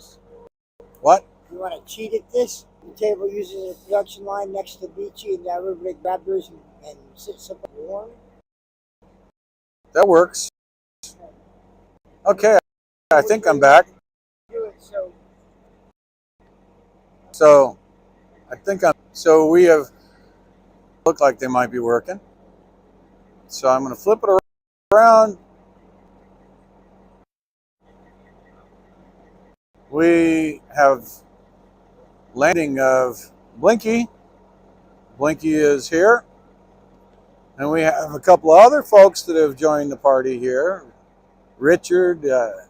this? What? You want to cheat at this? The table uses a production line next to Beachy, and everybody grab theirs and sit somewhere warm. That works. Okay, I think I'm back. Do it So I think so we have looked like they might be working. So I'm going to flip it around. We have landing of Blinky. Blinky is here. And we have a couple of other folks that have joined the party here. Richard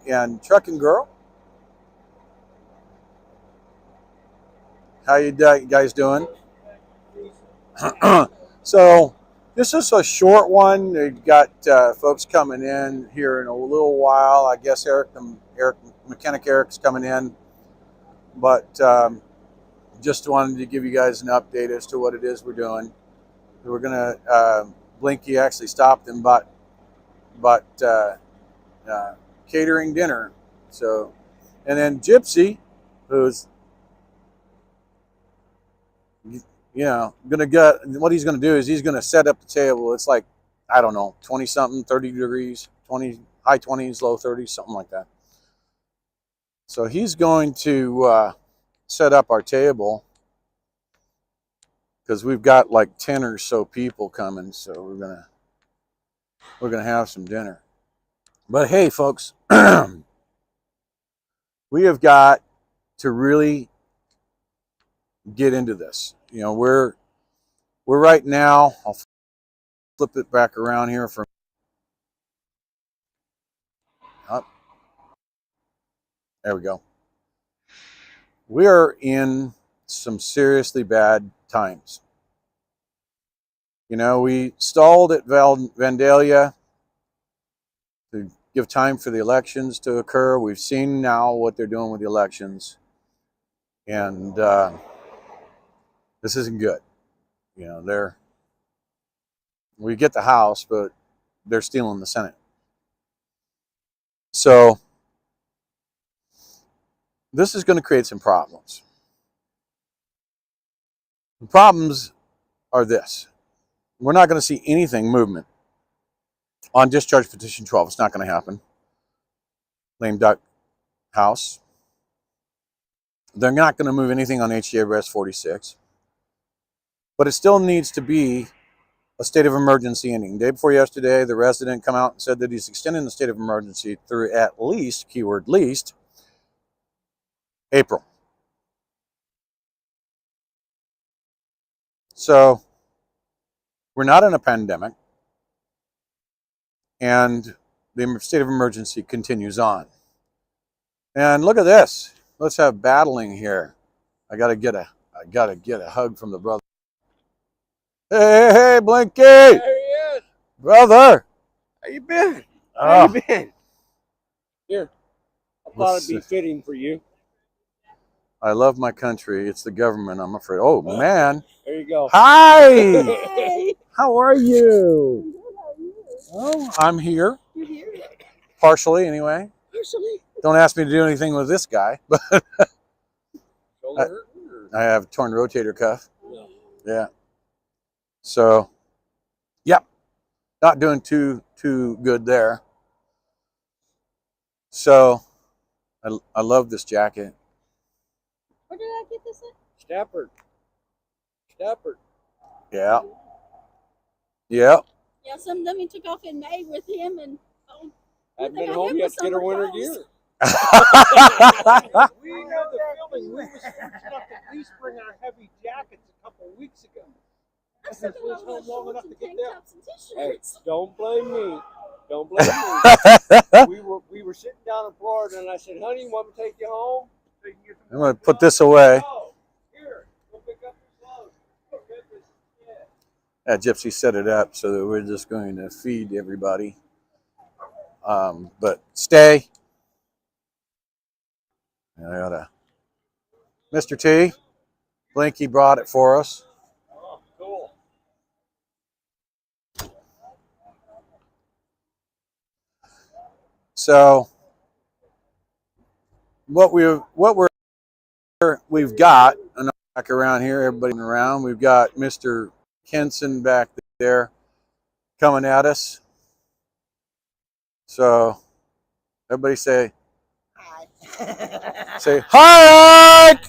and Trucking Girl. How you guys doing? So this is a short one. We've got folks coming in here in a little while. I guess Mechanic Eric's coming in. But just wanted to give you guys an update as to what it is we're doing. We're going to, Blinky actually stopped and bought catering dinner. So, and then Gypsy, who's, gonna get, what he's gonna do is he's gonna set up the table. It's like, I don't know, 20 something, 30 degrees, high 20s, low 30s, something like that. So he's going to set up our table because we've got like 10 or so people coming. So we're gonna have some dinner. But hey, folks, we have got to really get into this. We're right now. I'll flip it back around here for. Oh, there we go. We are in some seriously bad times. We stalled at Vandalia to give time for the elections to occur. We've seen now what they're doing with the elections, and this isn't good. We get the House, but they're stealing the Senate. So this is going to create some problems. The problems are this. We're not going to see anything movement on discharge petition 12. It's not going to happen. Lame duck House. They're not going to move anything on HDA Res 46. But it still needs to be a state of emergency ending. The day before yesterday, the resident come out and said that he's extending the state of emergency through at least, keyword least, April. So we're not in a pandemic, and the state of emergency continues on. And look at this. Let's have battling here. I gotta get a hug from the brother. Hey, Blinky! There he is. Brother! How you been? How you been? Here. I thought it'd be fitting for you. I love my country. It's the government, I'm afraid. Oh, man. There you go. Hi! Hey. How are you? Oh, I'm here. You're here? Partially, anyway. Partially? Don't ask me to do anything with this guy. But Shoulder I have a torn rotator cuff. hurt? Yeah. So, yep. Not doing too good there. So, I love this jacket. Where did I get this at? Stafford. Yeah. Yep. Yeah, some of them he took off in May with him, and I've been home yet to get her winter gear. We know the feeling. We were fortunate enough to at least bring our heavy jackets a couple of weeks ago. I still We was got home long enough to get tank down. tops and Hey, t-shirts. don't blame me. Don't blame me. We were sitting down in Florida, and I said, "Honey, want me to take you home?" I'm going to put this away. Oh, here, go pick up your clothes. Oh, goodness, Yeah, Gypsy set it up so that we're just going to feed everybody. But stay. I got a Mr. T. Blinky brought it for us. Oh, cool. So we've got, and back around here, everybody around. We've got Mr. Kenson back there coming at us. So everybody say Hi. hi.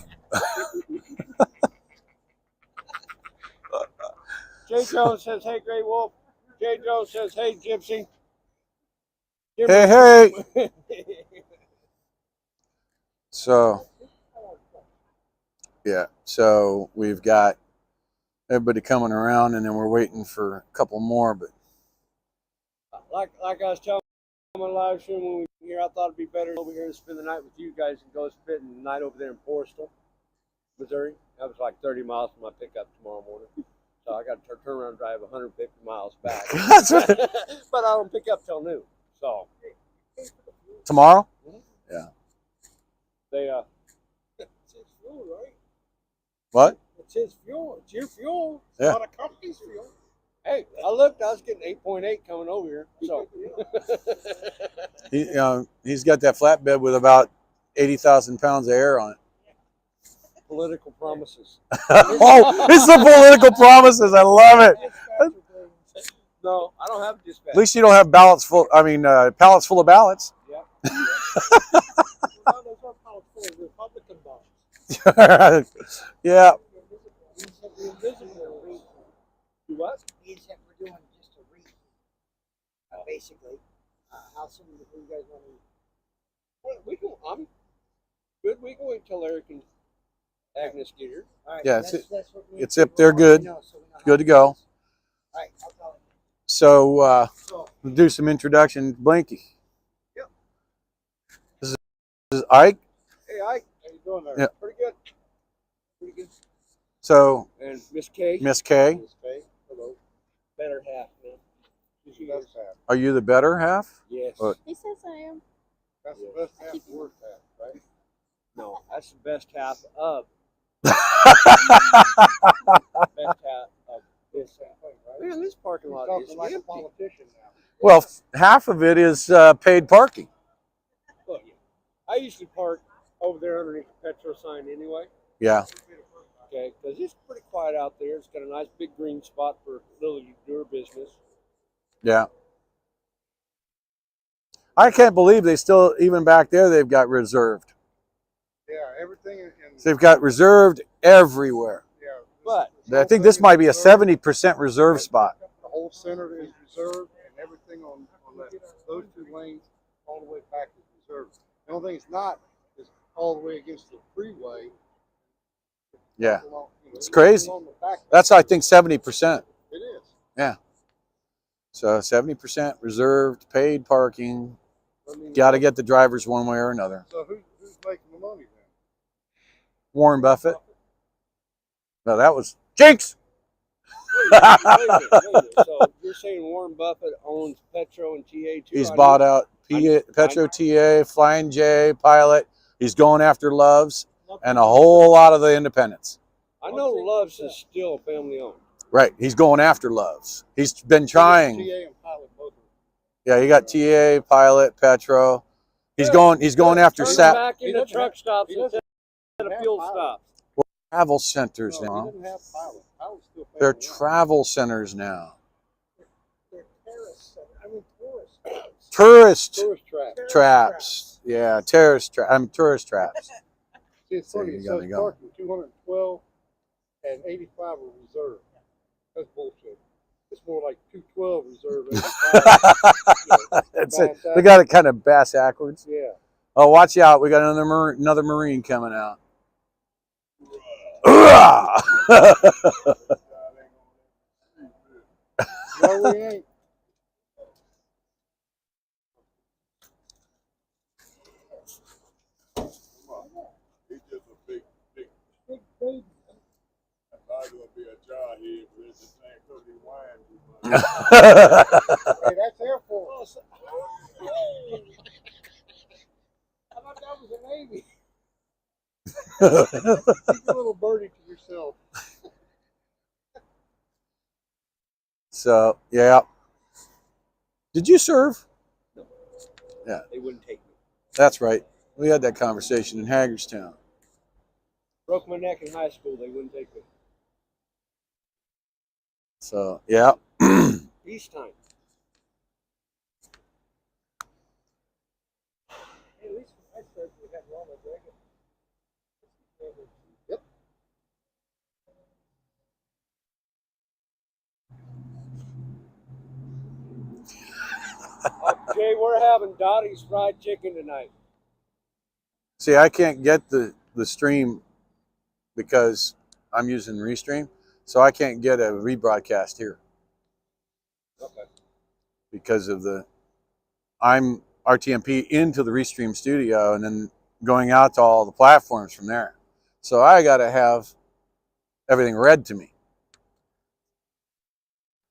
Jay Jones says, hey, Grey Wolf. Jay Jones says, hey, Gypsy. Hey. So yeah, so we've got everybody coming around, and then we're waiting for a couple more. But like I was telling my live stream when we were here, I thought it'd be better over here to spend the night with you guys and go spend the night over there in Borstal, Missouri. That was like 30 miles from my pickup tomorrow morning. So I got to turn around and drive 150 miles back. That's right. But I don't pick up till noon. So tomorrow? Yeah. They It's his fuel, right? What? It's his fuel. It's your fuel. It's Yeah. not a company's fuel. hey, I looked. I was getting 8.8 coming over here. So He's got that flatbed with about 80,000 pounds of air on it. political promises. Oh, it's the political promises. I love it. No, I don't have dispatch. At least you don't have ballots full. I mean, pallets full of ballots. Yeah. Those are powerful Republican bonds. Yeah. The invisible. You what? We're doing just a read, basically. How soon do you guys want to? Well, I'm good. We can wait till Eric and Agnes get here. All right, Yeah, that's what we it's if they're good. Good to go. All right, I'll tell you. So So, we'll do some introduction. Blinky. Yep. This is Ike. Hey, Ike. How you doing there? Yeah. Pretty good. Pretty good. So And Miss Kay. Miss K, Miss Kay. Hello. Better half, man. She's the best half. are you the better half? Yes. What? He says I am. That's the best half, the worst half, right? No, that's the best half of best half of this half. Man, this parking lot is like a empty. politician now. Well, half of it is paid parking. Look, I usually park over there underneath the Petro sign anyway. Yeah. Okay, because it's pretty quiet out there. It's got a nice big green spot for little you do your business. Yeah. I can't believe they still, even back there, they've got reserved. Yeah, everything in They've got reserved everywhere. But I think this might be a 70% reserve spot. The whole center is reserved, and everything on those two lanes all the way back is reserved. The only thing it's not is all the way against the freeway. Yeah. It's crazy. That's, I think, 70%. It is. Yeah. So 70% reserved, paid parking. Got to get the drivers one way or another. So who's making the money then? Warren Buffett. No, that was Jinx. wait a minute. So you're saying Warren Buffett owns Petro and TA too? He's bought out Petro, TA, Flying J, Pilot. He's going after Loves and a whole lot of the independents. I know Love's is still family owned. Right. He's going after Loves. He's been trying. TA and Pilot both. Yeah, you got TA, Pilot, Petro. He's going after Turn SAP back into truck stops instead of fuel stops. travel centers No, now. he doesn't have Pilot. Pilot's still They're family owned. travel centers now. They're terrorist. Tourist Tourist track. traps. Yeah, tourist traps. See, it's So funny. you It gotta says go. parking 212 and 85 are reserved. That's bullshit. It's more like 212 reserved. 85, That's it. bass They got it kind of bass backwards. Yeah. Oh, watch out! We got another Marine coming out. No, we ain't. He's just a big baby. I thought he would be a jarhead, but it's the same because he whines too much. Hey, that's Air Force. I thought that was a Navy. Keep a little birdie to yourself. So yeah. Did you serve? They wouldn't take me. That's right. We had that conversation in Hagerstown. Broke my neck in high school. They wouldn't take me. So, yeah. Peacetime. Hey, at least I started we had Ronald Reagan. Yep. Jay, we're having Dottie's fried chicken tonight. See, I can't get the stream because I'm using Restream, so I can't get a rebroadcast here Okay. because of I'm RTMP into the Restream studio and then going out to all the platforms from there. So I got to have everything read to me.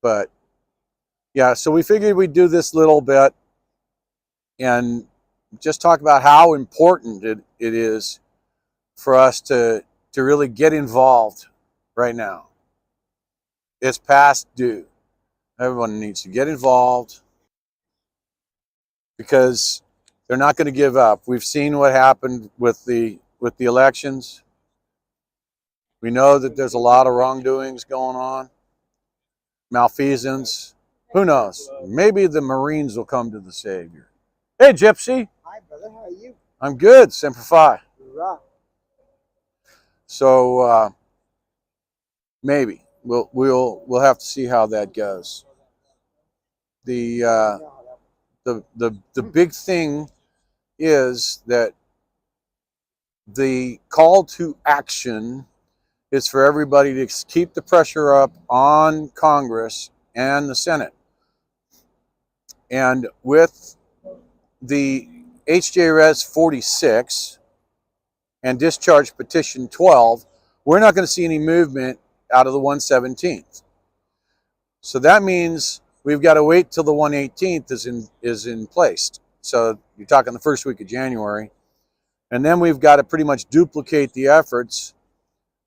But yeah, so we figured we'd do this little bit and just talk about how important it is for us to really get involved right now. It's past due. Everyone needs to get involved because they're not going to give up. We've seen what happened with the elections. We know that there's a lot of wrongdoings going on, malfeasance. Who knows? Maybe the Marines will come to the Savior. Hey, Gypsy. Hi, brother. How are you? I'm good. Semper Fi. Hoorah. So maybe we'll have to see how that goes. The big thing is that the call to action is for everybody to keep the pressure up on Congress and the Senate. And with the HJRS 46 and discharge petition 12, we're not going to see any movement out of the 117th. So that means we've got to wait till the 118th is in place. So you're talking the first week of January. And then we've got to pretty much duplicate the efforts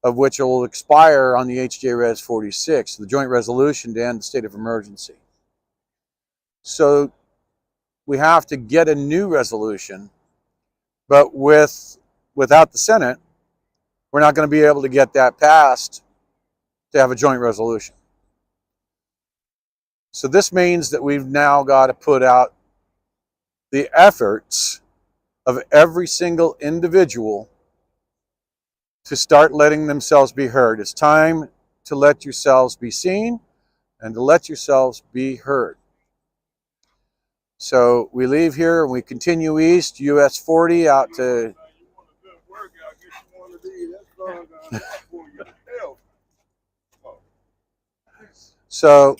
of which will expire on the HJRS 46, the joint resolution to end the state of emergency. So we have to get a new resolution, but without the Senate, we're not going to be able to get that passed to have a joint resolution. So this means that we've now got to put out the efforts of every single individual to start letting themselves be heard. It's time to let yourselves be seen and to let yourselves be heard. So we leave here and we continue east, US 40 out to... You want a good workout, get you one of these. That's going to for your health. So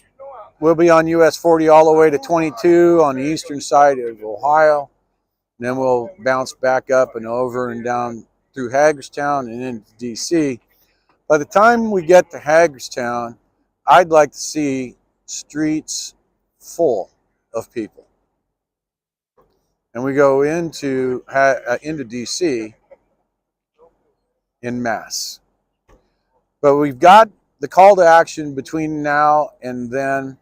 we'll be on US 40 all the way to 22 on the eastern side of Ohio. And then we'll bounce back up and over and down through Hagerstown and into DC. By the time we get to Hagerstown, I'd like to see streets full of people. And we go into DC in mass. But we've got the call to action between now and then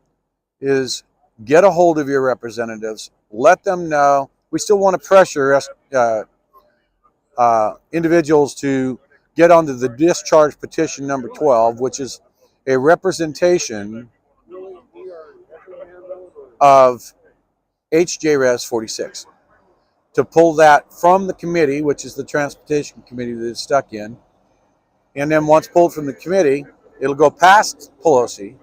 is get a hold of your representatives, let them know. We still want to pressure individuals to get onto the discharge petition number 12, which is a representation of HJRS 46. To pull that from the committee, which is the transportation committee that it's stuck in, and then once pulled from the committee, it'll go past Pelosi,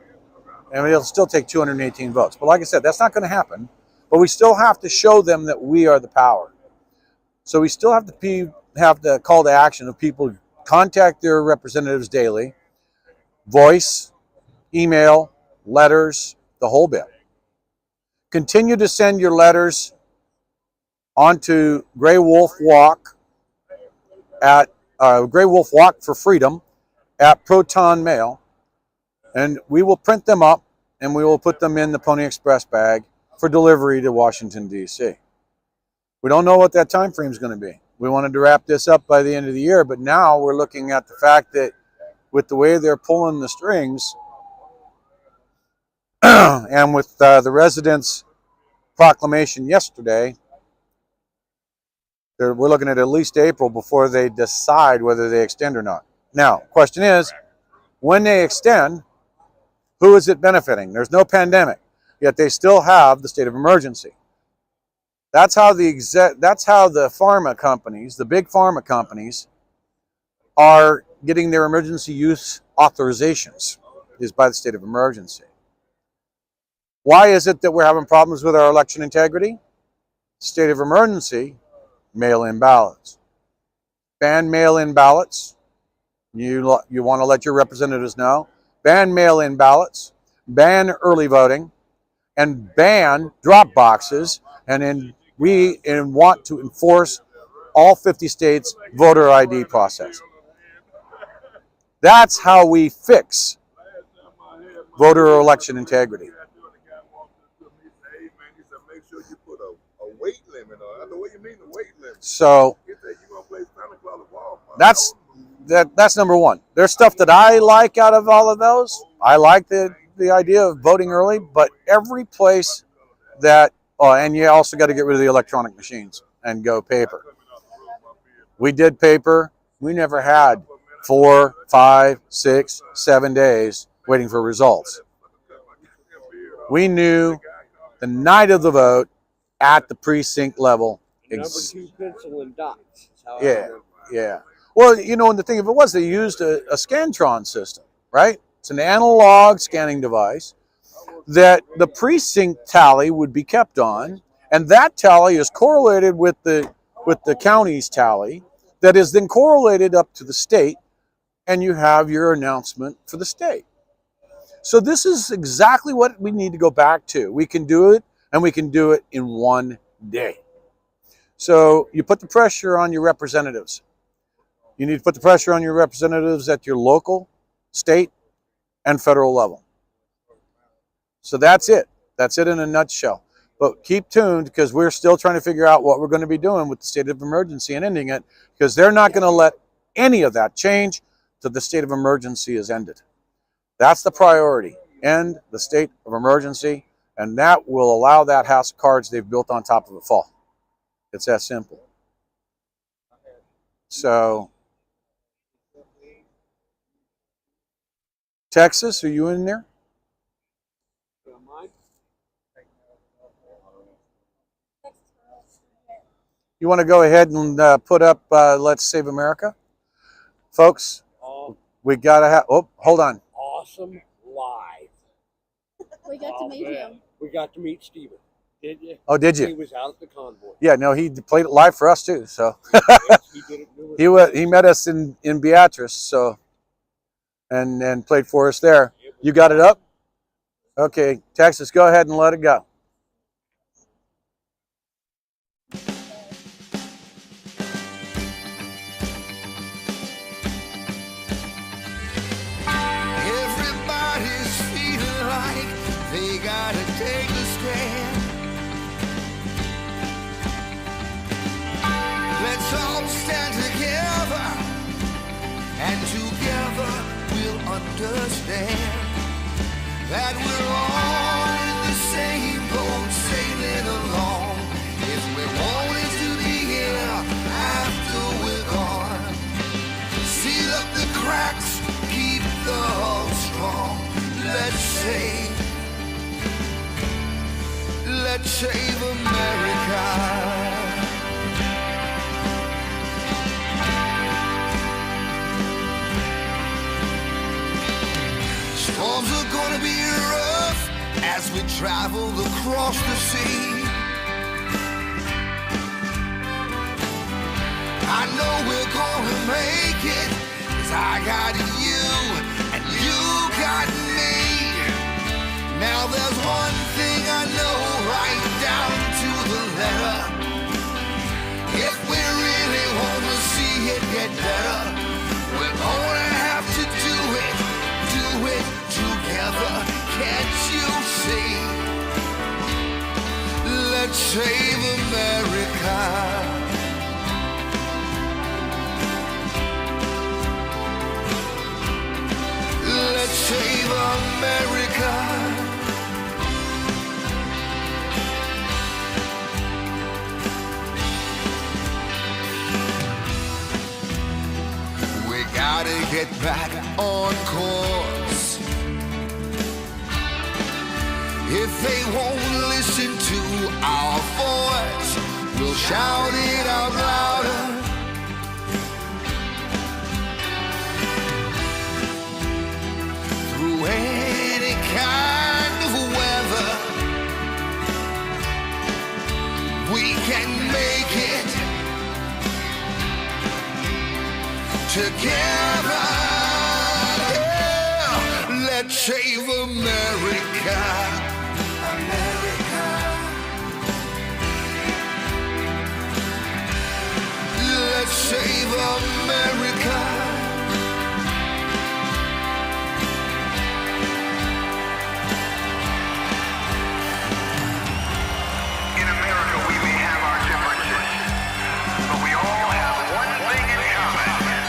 and it'll still take 218 votes. But like I said, that's not going to happen. But we still have to show them that we are the power. So we still have to have the call to action of people contact their representatives daily, voice, email, letters, the whole bit. Continue to send your letters onto Grey Wolf Walk at Grey Wolf Walk for Freedom at Proton Mail, and we will print them up and we will put them in the Pony Express bag for delivery to Washington, D.C. We don't know what that time frame is going to be. We wanted to wrap this up by the end of the year, but now we're looking at the fact that with the way they're pulling the strings and with the residents' proclamation yesterday, We're looking at least April before they decide whether they extend or not. Now, question is, when they extend, who is it benefiting? There's no pandemic, yet they still have the state of emergency. That's how the pharma companies, the big pharma companies, are getting their emergency use authorizations, is by the state of emergency. Why is it that we're having problems with our election integrity? State of emergency, mail-in ballots. Ban mail-in ballots. You want to let your representatives know. Ban mail-in ballots, ban early voting, and ban drop boxes, and then we want to enforce all 50 states voter ID process. That's how we fix voter or election integrity. So that's number one. There's stuff that I like out of all of those. I like the idea of voting early, but every place that, and you also got to get rid of the electronic machines and go paper. We did paper. We never had 4, 5, 6, 7 days waiting for results. We knew the night of the vote at the precinct level. Number 2 pencil and dots. Yeah. Well, and the thing of it was they used a Scantron system, right? It's an analog scanning device that the precinct tally would be kept on, and that tally is correlated with the county's tally, that is then correlated up to the state, and you have your announcement for the state. So this is exactly what we need to go back to. We can do it, and we can do it in one day. So you put the pressure on your representatives. You need to put the pressure on your representatives at your local, state, and federal level. So that's it. That's it in a nutshell. But keep tuned, because we're still trying to figure out what we're going to be doing with the state of emergency and ending it, because they're not going to let any of that change till the state of emergency is ended. That's the priority. End the state of emergency, and that will allow that house of cards they've built on top of it fall. It's that simple. So, Texas, are you in there? You want to go ahead and put up Let's Save America? Folks, we got to have, hold on. Awesome live. We got to meet him. We got to meet Steven. Did you? Oh, did you? He was out at the convoy. Yeah, no, he played it live for us too. So he met us in Beatrice, so and played for us there. You got it up? Okay, Texas, go ahead and let it go. Everybody's feeling like they gotta take a stand. Let's all stand together, and together we'll understand that we're all in the same boat, sailing along. If we wanted to be here after we're gone, seal up the cracks, keep the hull strong. Let's save America. Storms are gonna be rough as we travel across the sea. I know we're gonna make it, 'cause I got you and you got me. Now there's one thing I know right down to the letter. If we really wanna see it get better, we're gonna have to do it together. Can't you see? Let's save America. Let's save America. get back on course. If they won't listen to our voice, we'll shout it out louder. Through any kind of weather, we can make it together. Yeah. Let's save America. America. Let's save America. In America, we may have our differences, but we all have one thing in common.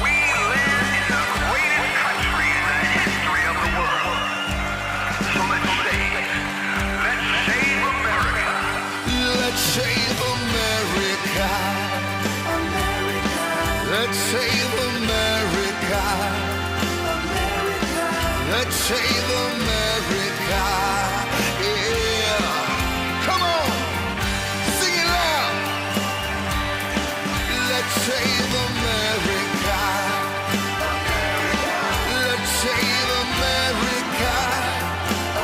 We live in the greatest country in the history of the world. So let's save America. Let's save America. America. Let's save America. America. Let's save America. Yeah. Come on. Sing it loud. Let's save America. America. Let's save America.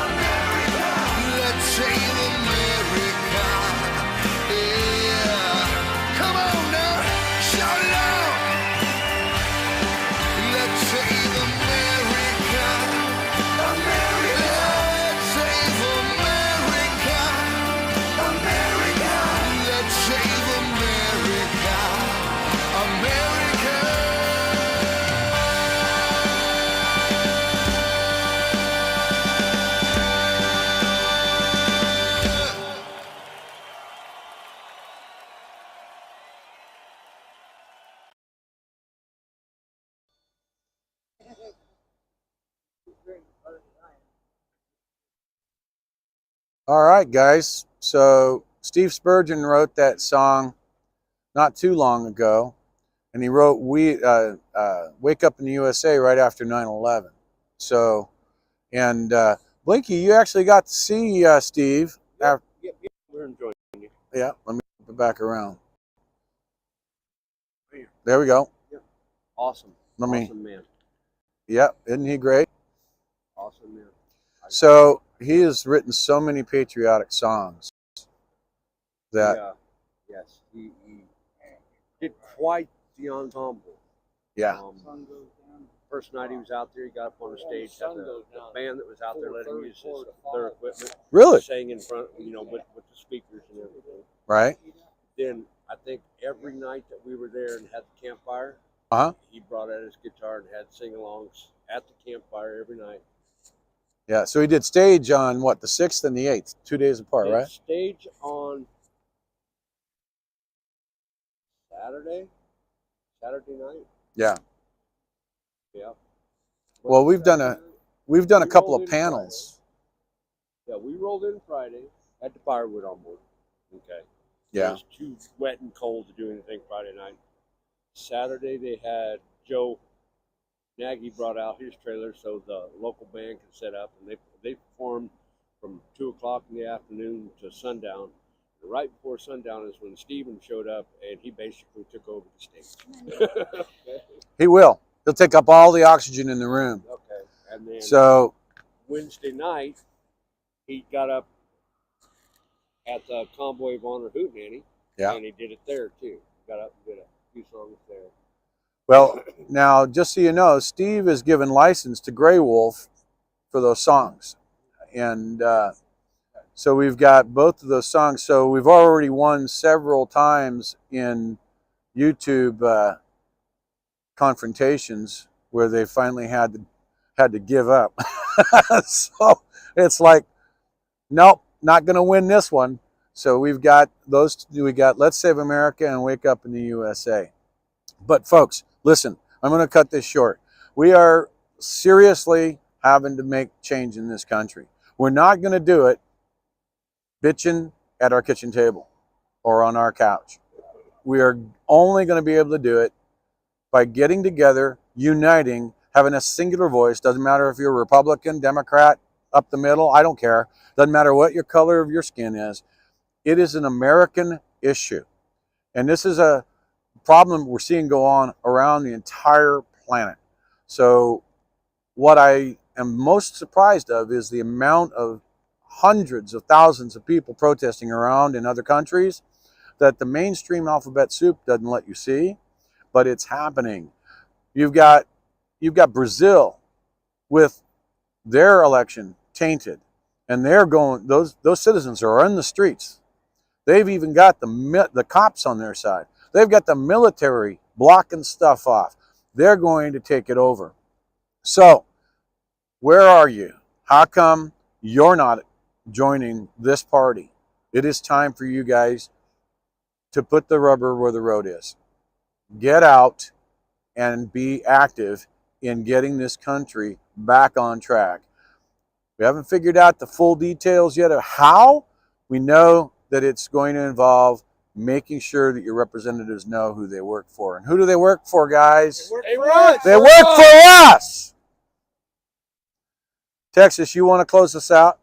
America. Let's save America. Yeah. Come on now. Shout it out. Let's save America. America. Let's save America. America. Let's save America. America. All right, guys. So Steve Spurgeon wrote that song not too long ago, and he wrote "Wake Up in the USA" right after 9/11. So, and Blinky, you actually got to see Steve. Yep, we're enjoying it. Yeah, let me put it back around. There we go. Awesome. Let me. Awesome man. Yep, isn't he great? Awesome man. So he has written so many patriotic songs that Yes, he did quite the ensemble. yeah. First night he was out there, he got up on the stage, had the band that was out there letting him use their equipment. Really? Sang in front, with the speakers and everything. Right? Then I think every night that we were there and had the campfire, he brought out his guitar and had sing-alongs at the campfire every night. Yeah, so he did stage on what, the 6th and the 8th, 2 days apart, Did right? stage on Saturday night. Yeah. Yeah. Well, we've done a couple of panels. Yeah, we rolled in Friday, had the firewood on board. Okay. Yeah. It was too wet and cold to do anything Friday night. Saturday they had Joe Nagy brought out his trailer so the local band could set up, and they performed from 2 o'clock in the afternoon to sundown. And right before sundown is when Steven showed up, and he basically took over the stage. He will. He'll take up all the oxygen in the room. Okay. And then So Wednesday night, he got up at the Convoy of Honor Hootenanny, and he did it there too. Got up and did a few songs there. well, now just so you know, Steve is given license to Grey Wolf for those songs, and so we've got both of those songs. So we've already won several times in YouTube confrontations where they finally had to give up. So it's like, nope, not going to win this one. So we've got those. We got Let's Save America and Wake Up in the USA. But folks, listen, I'm going to cut this short. We are seriously having to make change in this country. We're not going to do it bitching at our kitchen table or on our couch. We are only going to be able to do it by getting together, uniting, having a singular voice. Doesn't matter if you're a Republican, Democrat, up the middle, I don't care. Doesn't matter what your color of your skin is. It is an American issue. And this is a problem we're seeing go on around the entire planet. So what I am most surprised of is the amount of hundreds of thousands of people protesting around in other countries that the mainstream alphabet soup doesn't let you see, but it's happening. You've got Brazil with their election tainted, and they're going, those citizens are in the streets. They've even got the cops on their side. They've got the military blocking stuff off. They're going to take it over. So, where are you? How come you're not joining this party? It is time for you guys to put the rubber where the road is. Get out and be active in getting this country back on track. We haven't figured out the full details yet of how. We know that it's going to involve making sure that your representatives know who they work for. And who do they work for, guys? They work for us. They work for us! Texas, you want to close this out?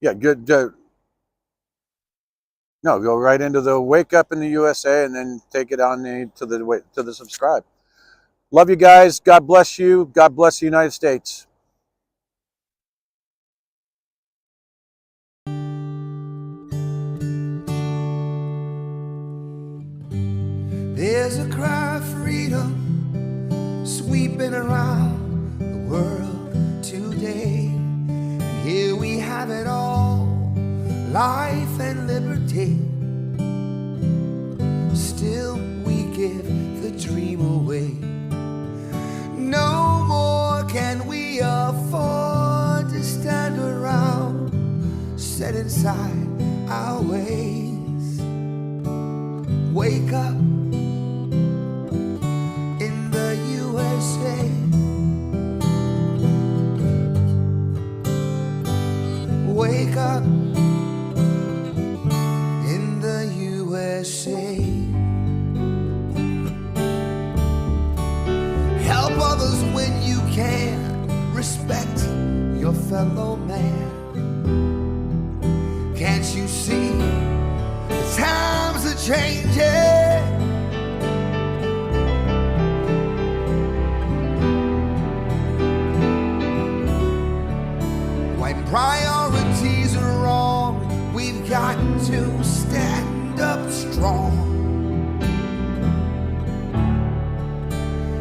Yeah, good. No, go right into the wake up in the USA and then take it on to the subscribe. Love you guys. God bless you. God bless the United States. There's a cry of freedom sweeping around the world today. And here we have it all, life and liberty. Still we give the dream away. No more can we afford to stand around, set inside our ways. Wake up in the USA. Wake up in the USA. Help others when you can. Respect your fellow man. Can't you see the times are changing? When priorities are wrong, we've got to stand up strong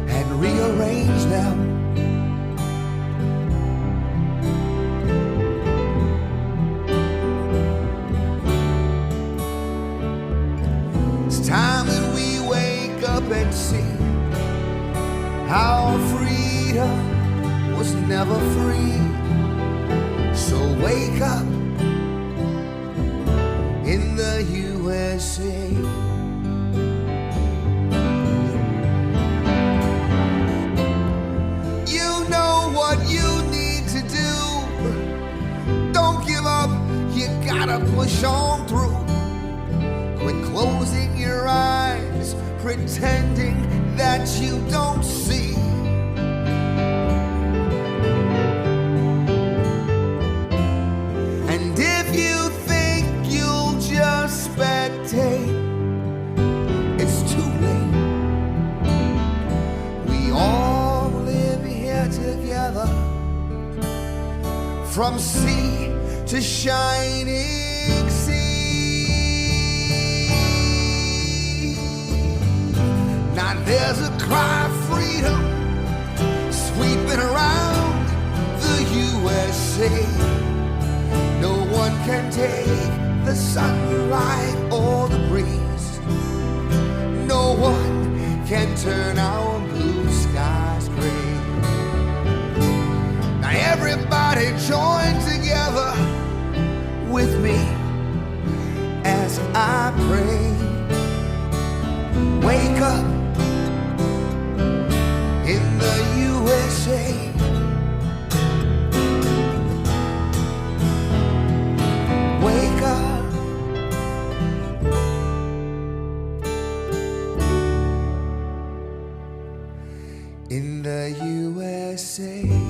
and rearrange them. It's time that we wake up and see our freedom was never free. So wake up in the USA. You know what you need to do. Don't give up, you gotta push on through. Quit closing your eyes, pretending that you don't see. And if you think you'll just spectate, it's too late. We all live here together, from sea to shining sea. Now there's a cry of freedom sweeping around the USA. No one can take the sunlight or the breeze. No one can turn our blue skies gray. Now everybody join together with me as I pray. Wake up in the USA. the USA.